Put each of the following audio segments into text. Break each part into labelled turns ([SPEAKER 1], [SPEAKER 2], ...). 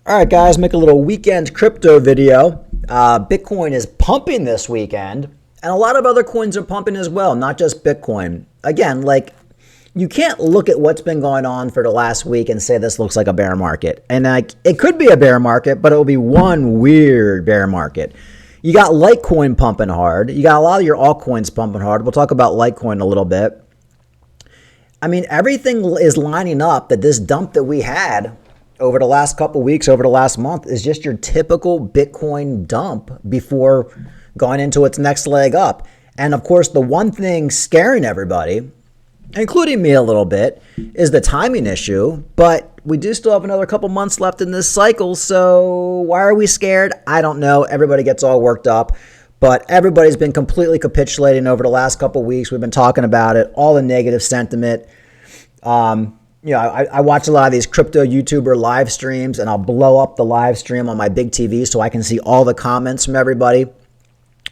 [SPEAKER 1] All right, guys, make a little weekend crypto video. Bitcoin is pumping this weekend, and a lot of other coins are pumping as well, not just Bitcoin. Again, you can't look at what's been going on for the last week and say this looks like a bear market. And it could be a bear market, but it will be one weird bear market. You got Litecoin pumping hard. You got a lot of your altcoins pumping hard. We'll talk about Litecoin a little bit. I mean, everything is lining up that this dump that we had over the last couple weeks, over the last month, is just your typical Bitcoin dump before going into its next leg up. And of course, the one thing scaring everybody, including me a little bit, is the timing issue. But we do still have another couple months left in this cycle. So why are we scared? I don't know. Everybody gets all worked up. But everybody's been completely capitulating over the last couple weeks. We've been talking about it, all the negative sentiment. I watch a lot of these crypto YouTuber live streams, and I'll blow up the live stream on my big TV so I can see all the comments from everybody.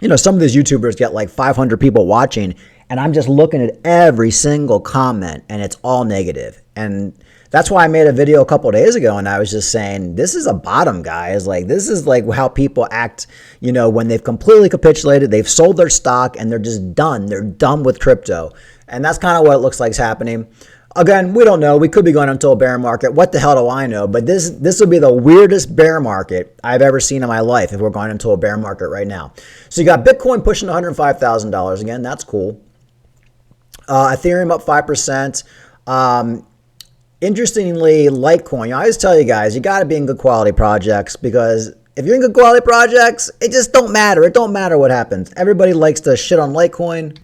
[SPEAKER 1] You know, some of these YouTubers get like 500 people watching, and I'm just looking at every single comment, and it's all negative. And that's why I made a video a couple of days ago, and I was just saying, this is a bottom, guys. Like, this is like how people act, when they've completely capitulated, they've sold their stock, and they're just done. They're done with crypto. And that's kind of what it looks like is happening. Again, we don't know. We could be going into a bear market. What the hell do I know? But this would be the weirdest bear market I've ever seen in my life if we're going into a bear market right now. So you got Bitcoin pushing $105,000 again. That's cool. Ethereum up 5%. Interestingly, Litecoin. I always tell you guys, you got to be in good quality projects, because if you're in good quality projects, it just don't matter. It don't matter what happens. Everybody likes to shit on Litecoin.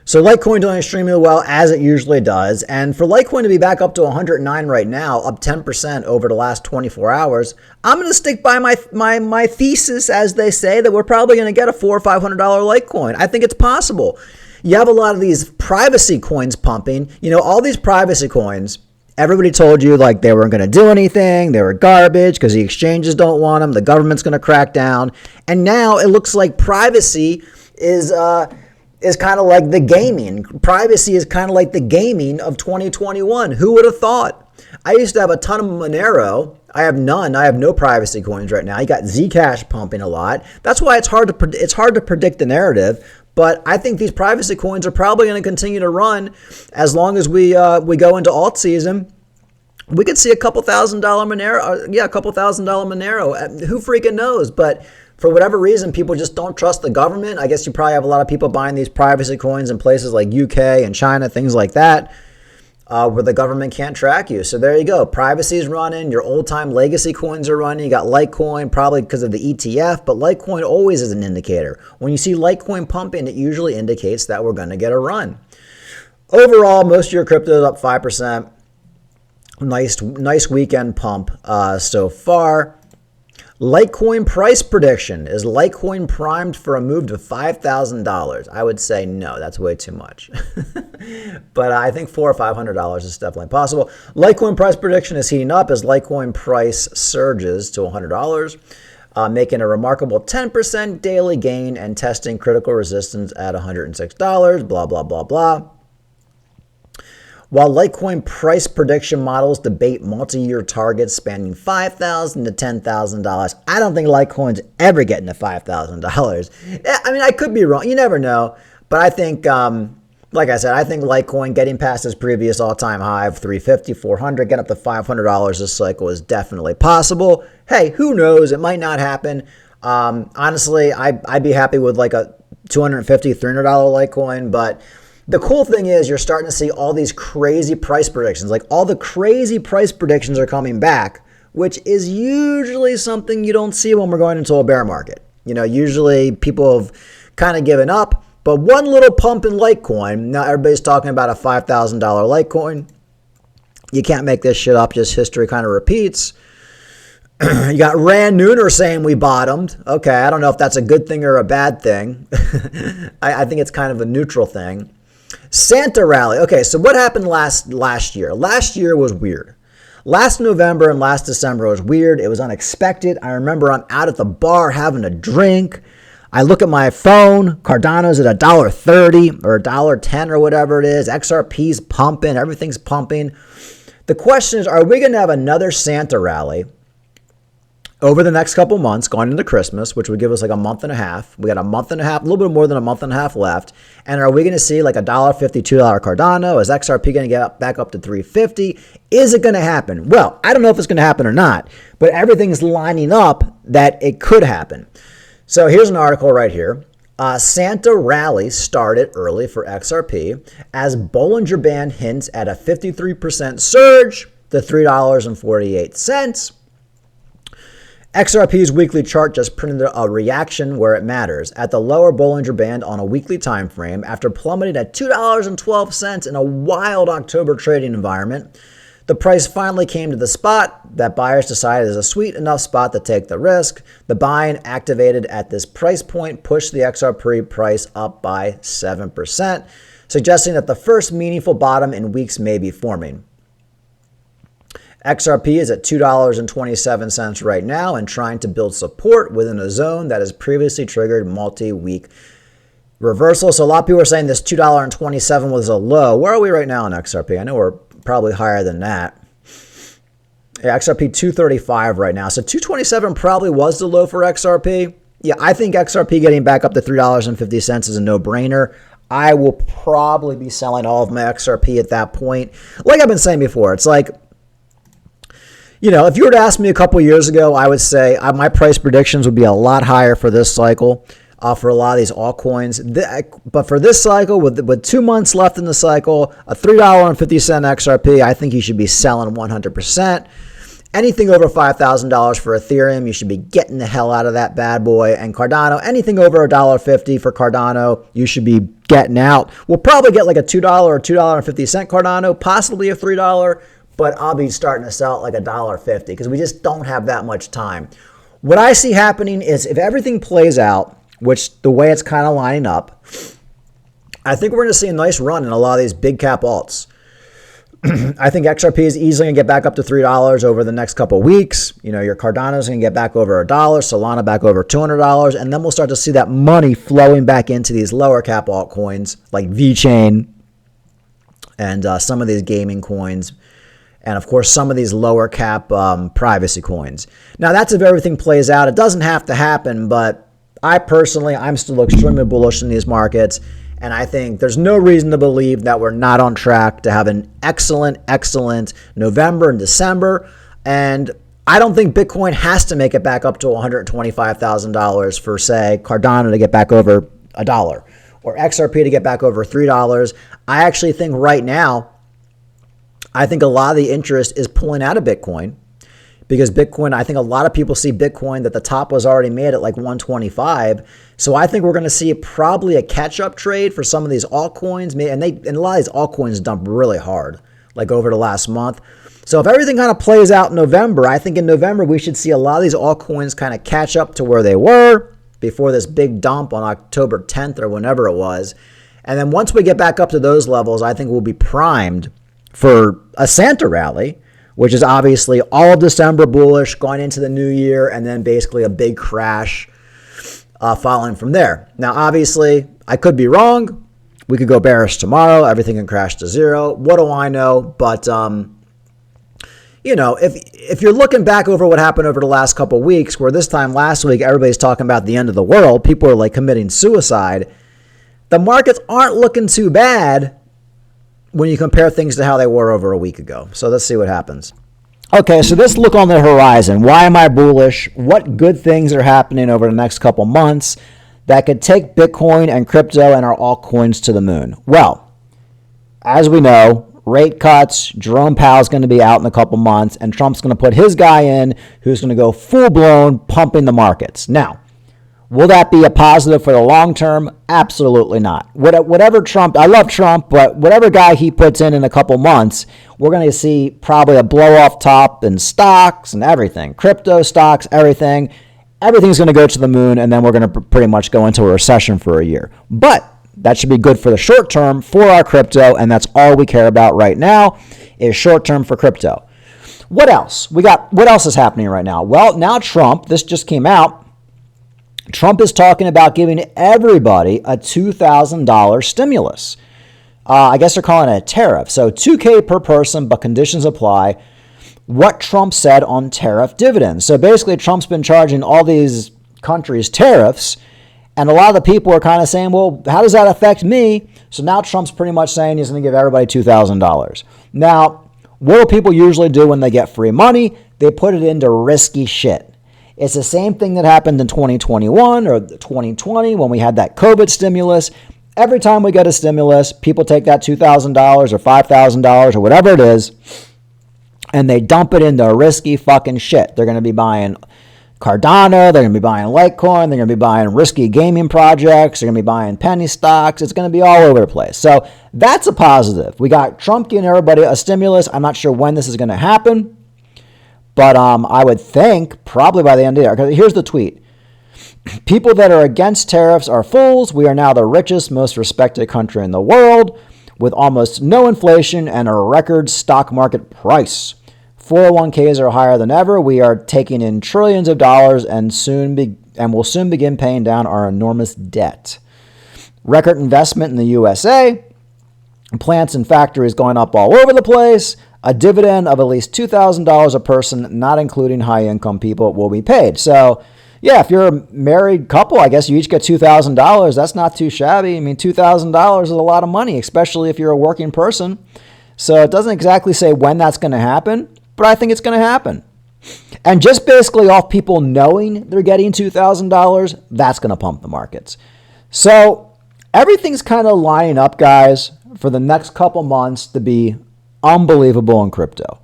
[SPEAKER 1] So Litecoin doing extremely well, as it usually does. And for Litecoin to be back up to 109 right now, up 10% over the last 24 hours, I'm going to stick by my thesis, as they say, that we're probably going to get a $400 or $500 Litecoin. I think it's possible. You have a lot of these privacy coins pumping. All these privacy coins, everybody told you like they weren't going to do anything. They were garbage because the exchanges don't want them. The government's going to crack down. And now it looks like privacy is kind of like the gaming. Privacy is kind of like the gaming of 2021. Who would have thought? I used to have a ton of Monero. I have none. I have no privacy coins right now. You got Zcash pumping a lot. That's why it's hard to predict the narrative. But I think these privacy coins are probably going to continue to run as long as we go into alt season. We could see a couple $1,000 Monero. A couple $1,000 Monero. Who freaking knows? But for whatever reason, people just don't trust the government. I guess you probably have a lot of people buying these privacy coins in places like UK and China, things like that, where the government can't track you. So there you go. Privacy is running. Your old-time legacy coins are running. You got Litecoin, probably because of the ETF, but Litecoin always is an indicator. When you see Litecoin pumping, it usually indicates that we're going to get a run. Overall, most of your crypto is up 5%. Nice weekend pump so far. Litecoin price prediction. Is Litecoin primed for a move to $5,000? I would say no. That's way too much. But I think $400 or $500 is definitely possible. Litecoin price prediction is heating up as Litecoin price surges to $100, making a remarkable 10% daily gain and testing critical resistance at $106. Blah, blah, blah, blah. While Litecoin price prediction models debate multi-year targets spanning $5,000 to $10,000, I don't think Litecoin's ever getting to $5,000. I mean, I could be wrong. You never know. But I think, like I said, I think Litecoin getting past its previous all-time high of $350, $400, getting up to $500 this cycle is definitely possible. Hey, who knows? It might not happen. Honestly, I'd be happy with like a $250, $300 Litecoin, but the cool thing is you're starting to see all these crazy price predictions. Like, all the crazy price predictions are coming back, which is usually something you don't see when we're going into a bear market. Usually people have kind of given up, but one little pump in Litecoin, now everybody's talking about a $5,000 Litecoin. You can't make this shit up, just history kind of repeats. You got Rand Nooner saying we bottomed. Okay, I don't know if that's a good thing or a bad thing. I think it's kind of a neutral thing. Santa rally. Okay, so what happened last year? Last year was weird. Last November and last December was weird. It was unexpected. I remember I'm out at the bar having a drink. I look at my phone. Cardano's at $1.30 or $1.10 or whatever it is. XRP's pumping. Everything's pumping. The question is, are we going to have another Santa rally over the next couple months, going into Christmas, which would give us like a month and a half. We got a month and a half, a little bit more than a month and a half left. And are we going to see like $1.50, $2 Cardano? Is XRP going to get back up to $3.50? Is it going to happen? Well, I don't know if it's going to happen or not, but everything's lining up that it could happen. So here's an article right here. Santa rally started early for XRP as Bollinger Band hints at a 53% surge to $3.48. XRP's weekly chart just printed a reaction where it matters at the lower Bollinger Band on a weekly time frame after plummeting at $2.12 in a wild October trading environment. The price finally came to the spot that buyers decided is a sweet enough spot to take the risk. The buying activated at this price point pushed the XRP price up by 7%, suggesting that the first meaningful bottom in weeks may be forming. XRP is at $2.27 right now and trying to build support within a zone that has previously triggered multi-week reversal. So a lot of people are saying this $2.27 was a low. Where are we right now on XRP? I know we're probably higher than that. Yeah, XRP 235 right now. So 227 probably was the low for XRP. Yeah, I think XRP getting back up to $3.50 is a no-brainer. I will probably be selling all of my XRP at that point. Like I've been saying before, it's like, you know, if you were to ask me a couple years ago, I would say my price predictions would be a lot higher for this cycle, for a lot of these altcoins. But for this cycle, with 2 months left in the cycle, a $3.50 XRP, I think you should be selling 100%. Anything over $5,000 for Ethereum, you should be getting the hell out of that bad boy. And Cardano, anything over $1.50 for Cardano, you should be getting out. We'll probably get like a $2 or $2.50 Cardano, possibly a $3. But I'll be starting to sell at like $1.50 because we just don't have that much time. What I see happening is if everything plays out, which the way it's kind of lining up, I think we're going to see a nice run in a lot of these big cap alts. I think XRP is easily going to get back up to $3 over the next couple of weeks. You know, your Cardano is going to get back over $1, Solana back over $200, and then we'll start to see that money flowing back into these lower cap altcoins like VeChain and some of these gaming coins. And, of course, some of these lower cap privacy coins. Now, that's if everything plays out. It doesn't have to happen, but I'm still extremely bullish in these markets. And I think there's no reason to believe that we're not on track to have an excellent November and December. And I don't think Bitcoin has to make it back up to $125,000 for, say, Cardano to get back over $1 or XRP to get back over $3. I actually think right now, I think a lot of the interest is pulling out of Bitcoin because Bitcoin, I think a lot of people see Bitcoin that the top was already made at like 125. So I think we're going to see probably a catch-up trade for some of these altcoins. And a lot of these altcoins dump really hard, like over the last month. So if everything kind of plays out in November, I think in November we should see a lot of these altcoins kind of catch up to where they were before this big dump on October 10th or whenever it was. And then once we get back up to those levels, I think we'll be primed for a Santa rally, which is obviously all of December bullish going into the new year, and then basically a big crash following from there. Now, obviously, I could be wrong. We could go bearish tomorrow. Everything can crash to zero. What do I know? But, you know, if you're looking back over what happened over the last couple of weeks, where this time last week, everybody's talking about the end of the world, people are like committing suicide, the markets aren't looking too bad when you compare things to how they were over a week ago. So let's see what happens. Okay, so this look on the horizon. Why am I bullish? What good things are happening over the next couple months that could take Bitcoin and crypto and our altcoins to the moon? Well, as we know, rate cuts, Jerome Powell's going to be out in a couple months, and Trump's going to put his guy in who's going to go full-blown pumping the markets. Now, will that be a positive for the long term? Absolutely not. Whatever Trump, I love Trump, but whatever guy he puts in a couple months, we're going to see probably a blow off top in stocks and everything. Crypto, stocks, everything. Everything's going to go to the moon, and then we're going to pretty much go into a recession for a year. But that should be good for the short term for our crypto, and that's all we care about right now is short term for crypto. What else? What else is happening right now? Well, now Trump, this just came out, Trump is talking about giving everybody a $2,000 stimulus. I guess they're calling it a tariff. So $2,000 per person, but conditions apply. what Trump said on tariff dividends. So basically, Trump's been charging all these countries tariffs, and a lot of the people are kind of saying, well, how does that affect me? So now Trump's pretty much saying he's going to give everybody $2,000. Now, what do people usually do when they get free money? They put it into risky shit. It's the same thing that happened in 2021 or 2020 when we had that COVID stimulus. Every time we get a stimulus, people take that $2,000 or $5,000 or whatever it is, and they dump it into risky fucking shit. They're going to be buying Cardano, they're going to be buying Litecoin, they're going to be buying risky gaming projects, they're going to be buying penny stocks. It's going to be all over the place. So that's a positive. We got Trump giving everybody a stimulus. I'm not sure when this is going to happen, but I would think probably by the end of the year. Because here's the tweet. People that are against tariffs are fools. We are now the richest, most respected country in the world with almost no inflation and a record stock market price. 401ks are higher than ever. We are taking in trillions of dollars and will soon begin paying down our enormous debt. Record investment in the USA. Plants and factories going up all over the place. A dividend of at least $2,000 a person, not including high-income people, will be paid. So, yeah, if you're a married couple, I guess you each get $2,000. That's not too shabby. I mean, $2,000 is a lot of money, especially if you're a working person. So it doesn't exactly say when that's going to happen, but I think it's going to happen. And just basically off people knowing they're getting $2,000, that's going to pump the markets. So everything's kind of lining up, guys, for the next couple months to be unbelievable in crypto.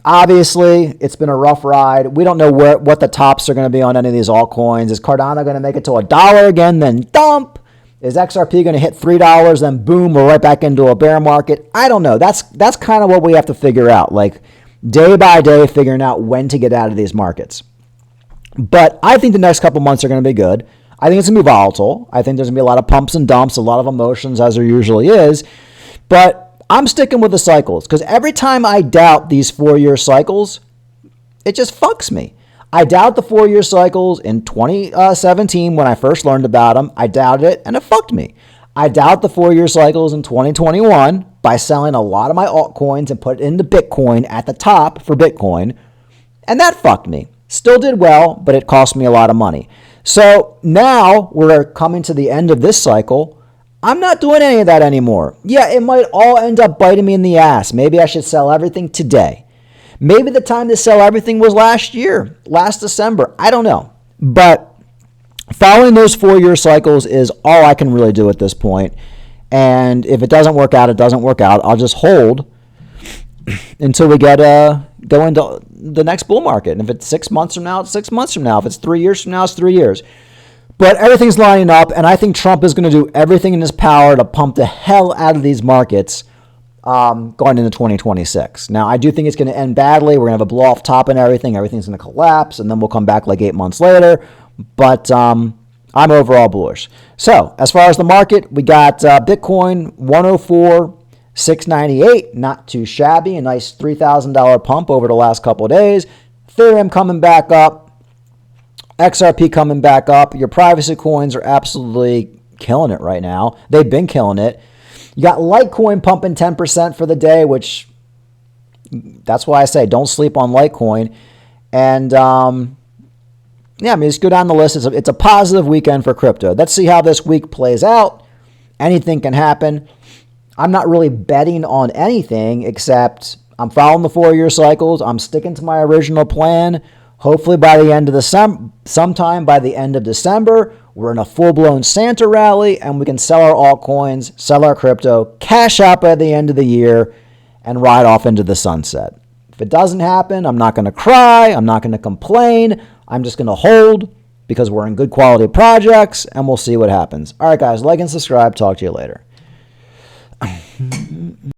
[SPEAKER 1] Obviously, it's been a rough ride. We don't know what the tops are going to be on any of these altcoins. Is Cardano going to make it to $1 again, then dump? Is XRP going to hit $3, then boom, we're right back into a bear market? I don't know. That's kind of what we have to figure out, like day by day, figuring out when to get out of these markets. But I think the next couple months are going to be good. I think it's going to be volatile. I think there's going to be a lot of pumps and dumps, a lot of emotions, as there usually is. But I'm sticking with the cycles because every time I doubt these 4-year cycles, it just fucks me. I doubt the 4-year cycles in 2017 when I first learned about them. I doubted it and it fucked me. I doubt the 4-year cycles in 2021 by selling a lot of my altcoins and put it into Bitcoin at the top for Bitcoin. And that fucked me. Still did well, but it cost me a lot of money. So now we're coming to the end of this cycle. I'm not doing any of that anymore. Yeah, it might all end up biting me in the ass. Maybe I should sell everything today. Maybe the time to sell everything was last year, last December. I don't know. But following those 4-year cycles is all I can really do at this point. And if it doesn't work out, it doesn't work out. I'll just hold until we go into the next bull market. And if it's 6 months from now, it's 6 months from now. If it's 3 years from now, it's 3 years. But everything's lining up, and I think Trump is going to do everything in his power to pump the hell out of these markets going into 2026. Now, I do think it's going to end badly. We're going to have a blow-off top and everything. Everything's going to collapse, and then we'll come back like 8 months later. But I'm overall bullish. So, as far as the market, we got Bitcoin 104,698. Not too shabby. A nice $3,000 pump over the last couple of days. Ethereum coming back up. XRP coming back up. Your privacy coins are absolutely killing it right now. They've been killing it. You got Litecoin pumping 10% for the day, which that's why I say don't sleep on Litecoin. And just go down the list. It's a positive weekend for crypto. Let's see how this week plays out. Anything can happen. I'm not really betting on anything except I'm following the 4-year cycles. I'm sticking to my original plan. Hopefully by the end of sometime by the end of December, we're in a full-blown Santa rally and we can sell our altcoins, sell our crypto, cash out by the end of the year, and ride off into the sunset. If it doesn't happen, I'm not going to cry. I'm not going to complain. I'm just going to hold because we're in good quality projects and we'll see what happens. All right, guys, like and subscribe. Talk to you later.